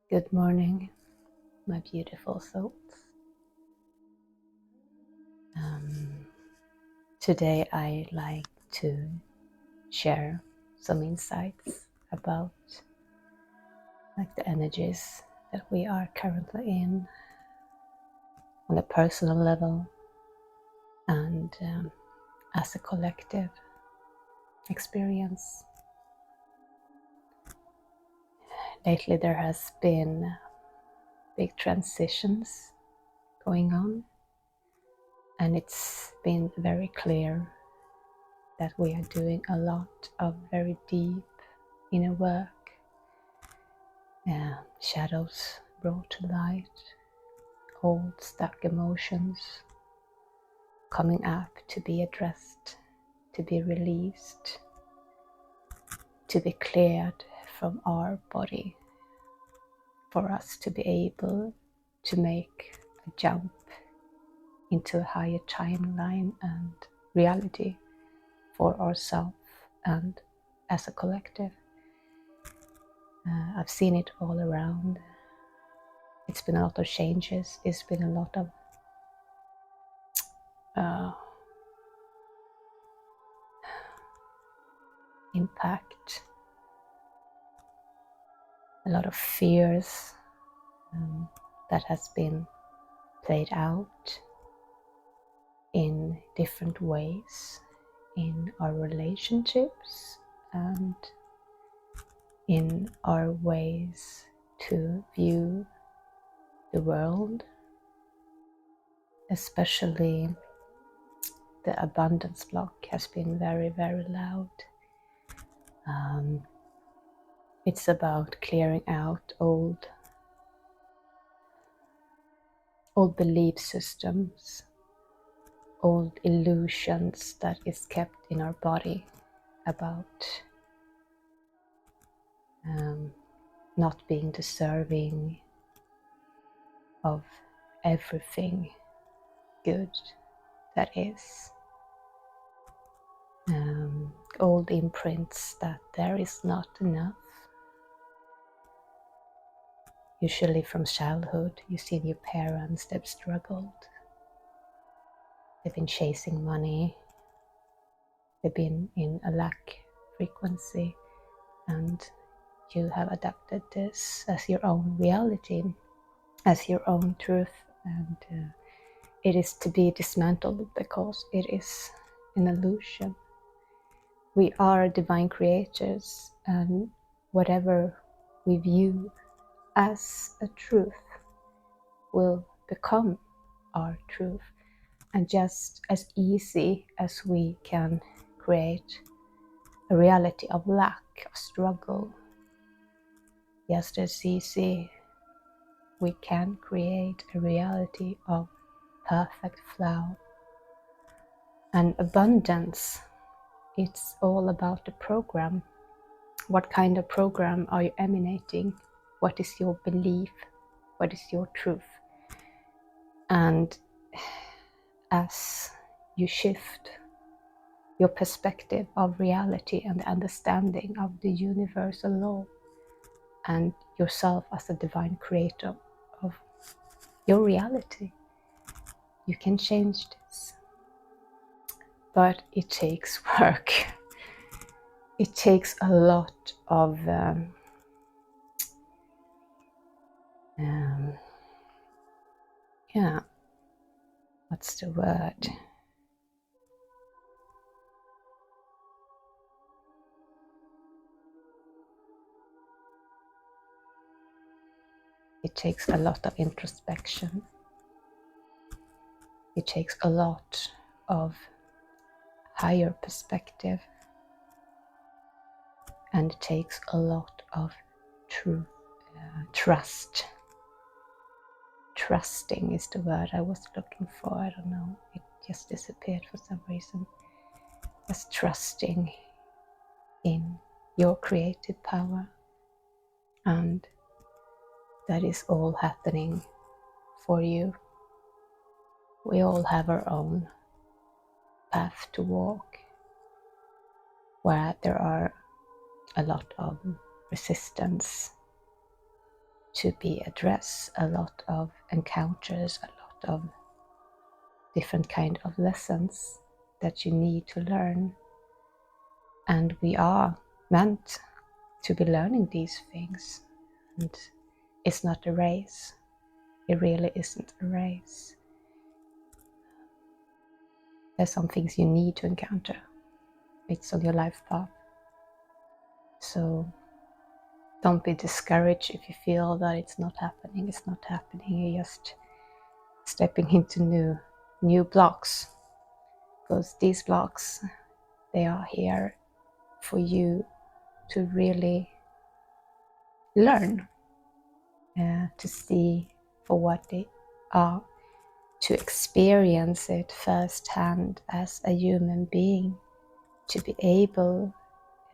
Good morning, my beautiful souls. Today I like to share some insights about the energies that we are currently in on a personal level and as a collective experience. Lately there has been big transitions going on, and it's been very clear that we are doing a lot of very deep inner work. Shadows brought to light, old stuck emotions coming up to be addressed, to be released, to be cleared from our body, for us to be able to make a jump into a higher timeline and reality for ourselves and as a collective. I've seen it all around. It's been a lot of changes. It's been a lot of impact, a lot of fears that has been played out in different ways in our relationships and in our ways to view the world, especially the abundance block has been very, very loud. It's about clearing out old belief systems, old illusions that is kept in our body about not being deserving of everything good that is. Old imprints that there is not enough. Usually from childhood, you've seen your parents, they've struggled. They've been chasing money. They've been in a lack frequency, and you have adapted this as your own reality, as your own truth, and it is to be dismantled because it is an illusion. We are divine creators, and whatever we view as a truth will become our truth. And just as easy as we can create a reality of lack, of struggle, just as easy we can create a reality of perfect flow and abundance. It's all about the program. What kind of program are you emanating? What is your belief? What is your truth? And as you shift your perspective of reality and the understanding of the universal law and yourself as a divine creator of your reality, you can change this. But it takes work. It takes a lot of what's the word? It takes a lot of introspection. It takes a lot of higher perspective. And it takes a lot of trust. Trusting is the word I was looking for. I don't know. It just disappeared for some reason. Just trusting in your creative power. And that is all happening for you. We all have our own path to walk, where there are a lot of resistance to be addressed, a lot of encounters, a lot of different kind of lessons that you need to learn. And we are meant to be learning these things. And it's not a race. It really isn't a race. There's some things you need to encounter. It's on your life path. So don't be discouraged if you feel that it's not happening. It's not happening. You're just stepping into new blocks. Because these blocks, they are here for you to really learn, to see for what they are, to experience it firsthand as a human being, to be able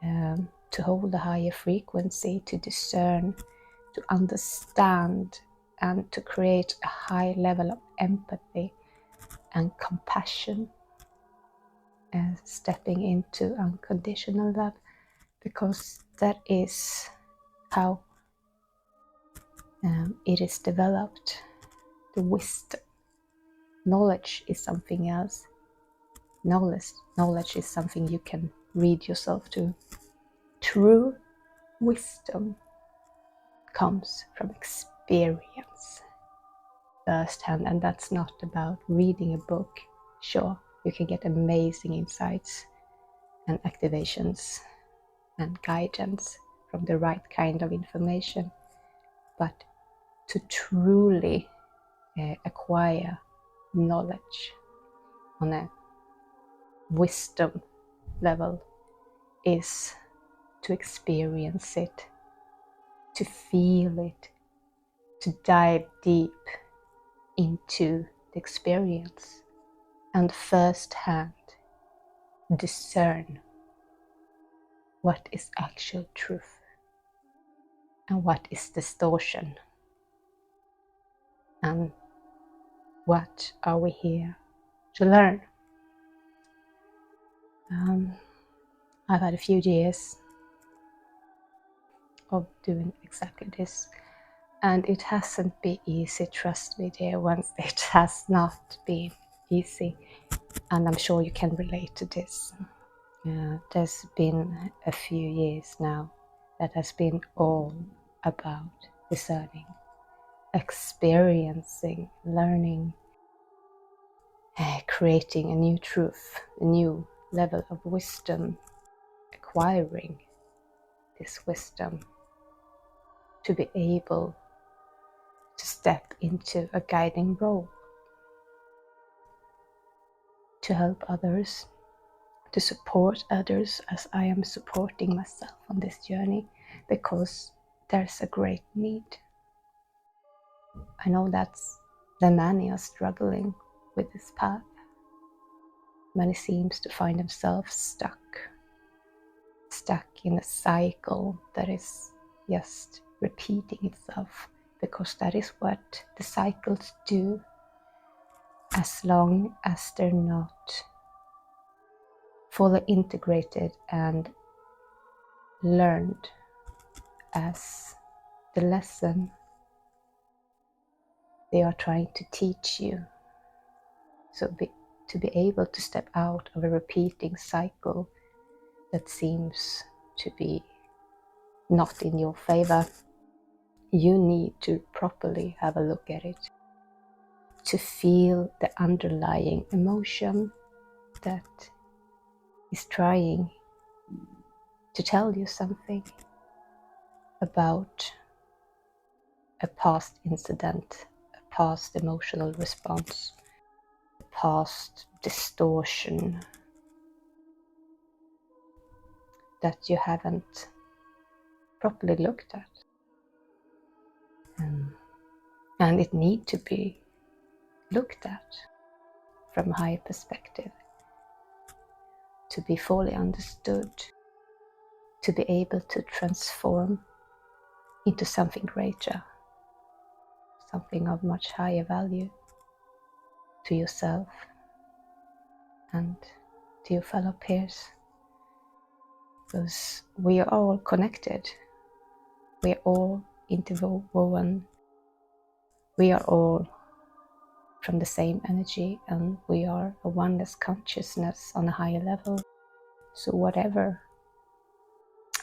to hold a higher frequency, to discern, to understand, and to create a high level of empathy and compassion, stepping into unconditional love, because that is how it is developed. The wisdom. Knowledge is something else. Knowledge is something you can read yourself to. True wisdom comes from experience firsthand, and that's not about reading a book. Sure, you can get amazing insights and activations and guidance from the right kind of information, but to truly acquire knowledge on a wisdom level is to experience it, to feel it, to dive deep into the experience and firsthand discern what is actual truth and what is distortion, and what are we here to learn. I've had a few years of doing exactly this, and it hasn't been easy, trust me dear ones, it has not been easy, and I'm sure you can relate to this. There's been a few years now that has been all about discerning, experiencing, learning, creating a new truth, a new level of wisdom, acquiring this wisdom to be able to step into a guiding role, to help others, to support others as I am supporting myself on this journey, because there's a great need. I know that many are struggling with this path. Many seems to find themselves stuck in a cycle that is just repeating itself, because that is what the cycles do, as long as they're not fully integrated and learned as the lesson they are trying to teach you. So to be able to step out of a repeating cycle that seems to be not in your favor, you need to properly have a look at it, to feel the underlying emotion that is trying to tell you something about a past incident, a past emotional response, a past distortion that you haven't properly looked at. And it needs to be looked at from a higher perspective, to be fully understood, to be able to transform into something greater, something of much higher value to yourself and to your fellow peers. Because we are all connected. We are all interwoven. We are all from the same energy, and we are a oneness consciousness on a higher level. So whatever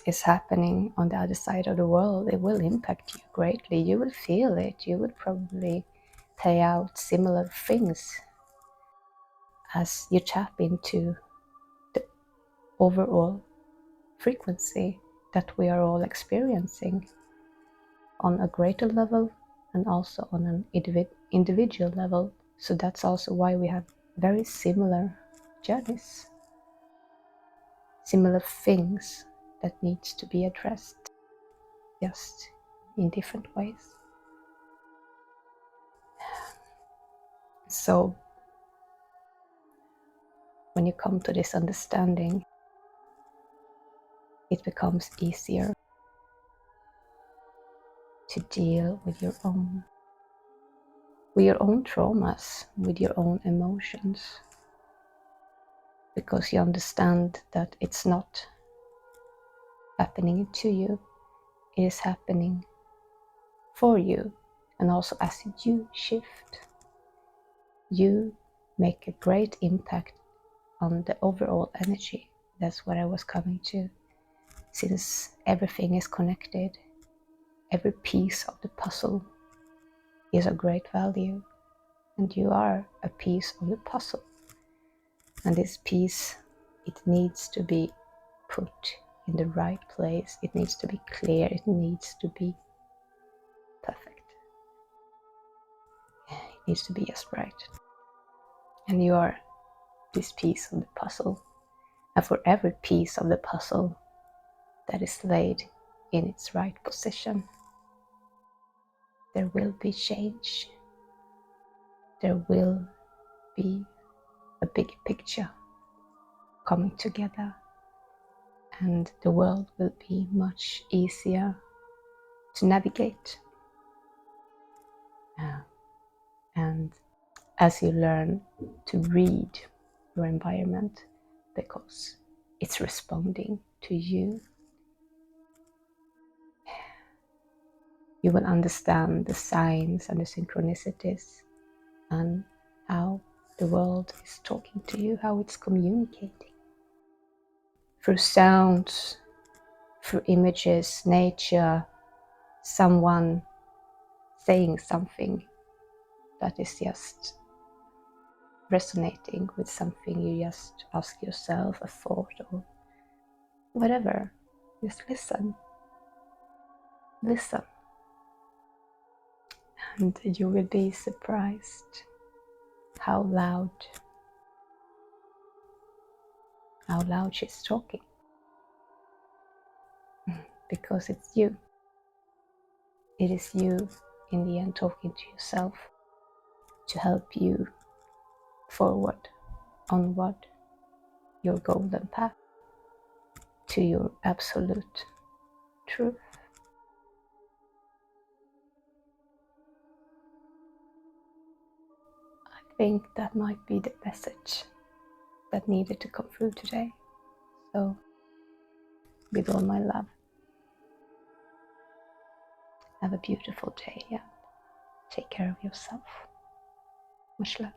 is happening on the other side of the world, it will impact you greatly. You will feel it. You will probably play out similar things as you tap into the overall frequency that we are all experiencing on a greater level and also on an individual level. So that's also why we have very similar journeys, similar things that needs to be addressed, just in different ways. So when you come to this understanding, it becomes easier to deal with your own traumas, with your own emotions, because you understand that it's not happening to you, it is happening for you. And also as you shift, you make a great impact on the overall energy. That's what I was coming to. Since everything is connected, every piece of the puzzle is of great value, and you are a piece of the puzzle. And this piece, it needs to be put in the right place. It needs to be clear. It needs to be perfect. It needs to be just right. And you are this piece of the puzzle. And for every piece of the puzzle that is laid in its right position, there will be change. There will be a big picture coming together, and the world will be much easier to navigate. And as you learn to read your environment, because it's responding to you, you will understand the signs and the synchronicities and how the world is talking to you, how it's communicating. Through sounds, through images, nature, someone saying something that is just resonating with something you just ask yourself, a thought or whatever. Just listen. Listen. And you will be surprised how loud she's talking. Because it's you. It is you in the end talking to yourself to help you forward, onward, your golden path to your absolute truth. I think that might be the message that needed to come through today. So, with all my love, have a beautiful day. Yeah. Take care of yourself. Much love.